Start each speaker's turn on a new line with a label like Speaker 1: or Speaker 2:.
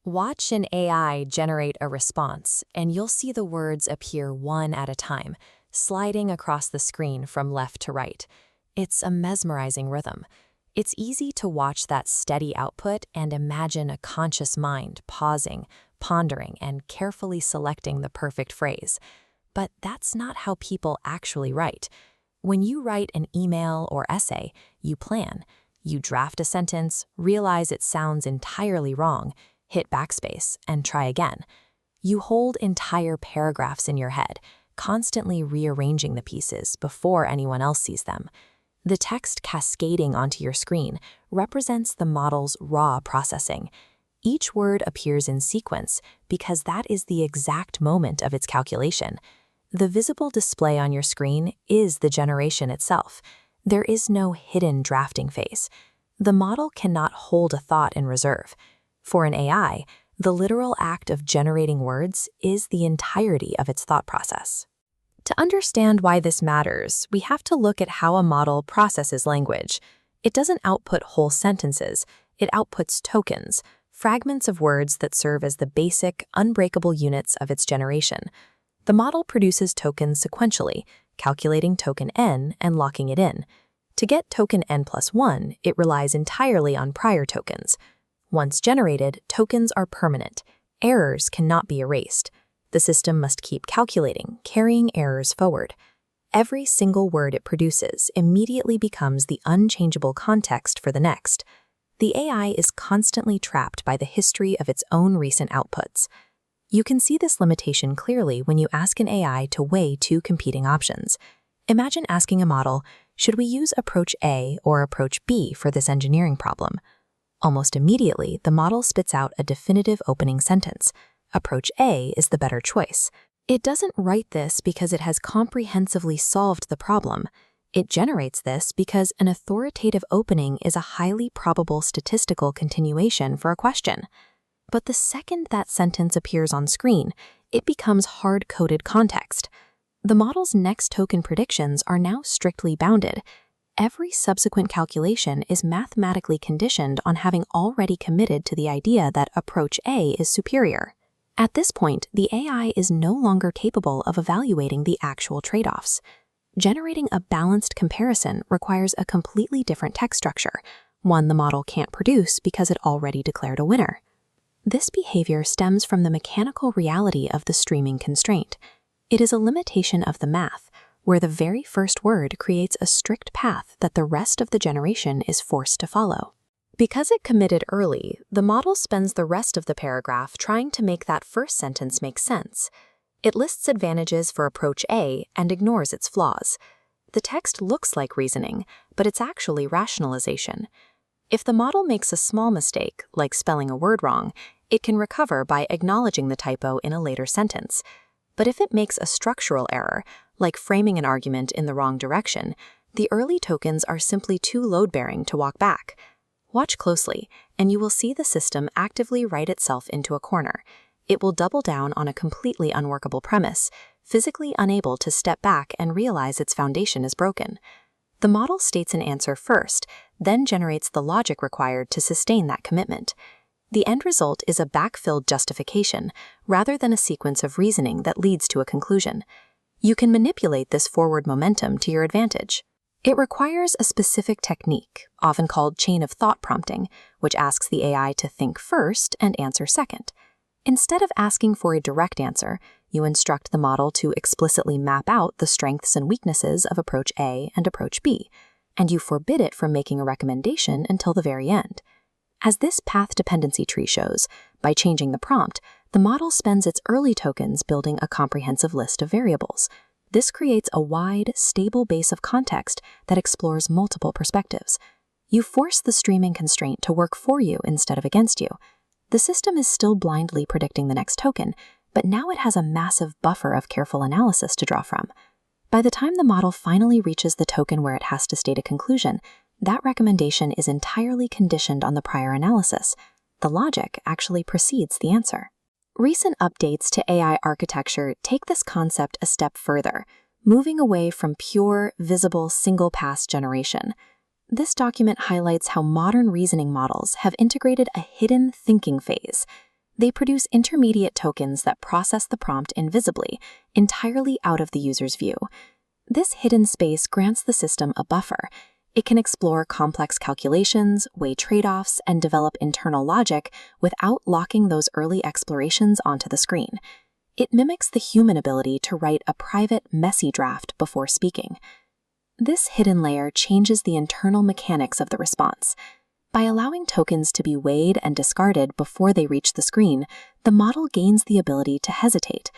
Speaker 1: Watch an AI generate a response, and you'll see the words appear one at a time, sliding across the screen from left to right. It's a mesmerizing rhythm. It's easy to watch that steady output and imagine a conscious mind pausing, pondering, and carefully selecting the perfect phrase. But that's not how people actually write. When you write an email or essay, you plan. You draft a sentence, realize it sounds entirely wrong, hit backspace, and try again. You hold entire paragraphs in your head, constantly rearranging the pieces before anyone else sees them. The text cascading onto your screen represents the model's raw processing. Each word appears in sequence because that is the exact moment of its calculation. The visible display on your screen is the generation itself. There is no hidden drafting phase. The model cannot hold a thought in reserve. For an AI, the literal act of generating words is the entirety of its thought process. To understand why this matters, we have to look at how a model processes language. It doesn't output whole sentences, it outputs tokens, fragments of words that serve as the basic, unbreakable units of its generation. The model produces tokens sequentially, calculating token n and locking it in. To get token n+1, it relies entirely on prior tokens. Once generated, tokens are permanent. Errors cannot be erased. The system must keep calculating, carrying errors forward. Every single word it produces immediately becomes the unchangeable context for the next. The AI is constantly trapped by the history of its own recent outputs. You can see this limitation clearly when you ask an AI to weigh two competing options. Imagine asking a model, should we use approach A or approach B for this engineering problem? Almost immediately, the model spits out a definitive opening sentence. Approach A is the better choice. It doesn't write this because it has comprehensively solved the problem. It generates this because an authoritative opening is a highly probable statistical continuation for a question. But the second that sentence appears on screen, it becomes hard-coded context. The model's next token predictions are now strictly bounded. Every subsequent calculation is mathematically conditioned on having already committed to the idea that approach A is superior. At this point, the AI is no longer capable of evaluating the actual trade-offs. Generating a balanced comparison requires a completely different text structure, one the model can't produce because it already declared a winner. This behavior stems from the mechanical reality of the streaming constraint. It is a limitation of the math, where the very first word creates a strict path that the rest of the generation is forced to follow. Because it committed early, the model spends the rest of the paragraph trying to make that first sentence make sense. It lists advantages for approach A and ignores its flaws. The text looks like reasoning, but it's actually rationalization. If the model makes a small mistake, like spelling a word wrong, it can recover by acknowledging the typo in a later sentence. But if it makes a structural error, like framing an argument in the wrong direction, the early tokens are simply too load-bearing to walk back. Watch closely, and you will see the system actively write itself into a corner. It will double down on a completely unworkable premise, physically unable to step back and realize its foundation is broken. The model states an answer first, then generates the logic required to sustain that commitment. The end result is a backfilled justification, rather than a sequence of reasoning that leads to a conclusion. You can manipulate this forward momentum to your advantage. It requires a specific technique, often called chain of thought prompting, which asks the AI to think first and answer second. Instead of asking for a direct answer, you instruct the model to explicitly map out the strengths and weaknesses of approach A and approach B, and you forbid it from making a recommendation until the very end. As this path dependency tree shows, by changing the prompt, the model spends its early tokens building a comprehensive list of variables. This creates a wide, stable base of context that explores multiple perspectives. You force the streaming constraint to work for you instead of against you. The system is still blindly predicting the next token, but now it has a massive buffer of careful analysis to draw from. By the time the model finally reaches the token where it has to state a conclusion, that recommendation is entirely conditioned on the prior analysis. The logic actually precedes the answer. Recent updates to AI architecture take this concept a step further, moving away from pure, visible, single-pass generation. This document highlights how modern reasoning models have integrated a hidden thinking phase. They produce intermediate tokens that process the prompt invisibly, entirely out of the user's view. This hidden space grants the system a buffer. It can explore complex calculations, weigh trade-offs, and develop internal logic without locking those early explorations onto the screen. It mimics the human ability to write a private, messy draft before speaking. This hidden layer changes the internal mechanics of the response. By allowing tokens to be weighed and discarded before they reach the screen, the model gains the ability to hesitate,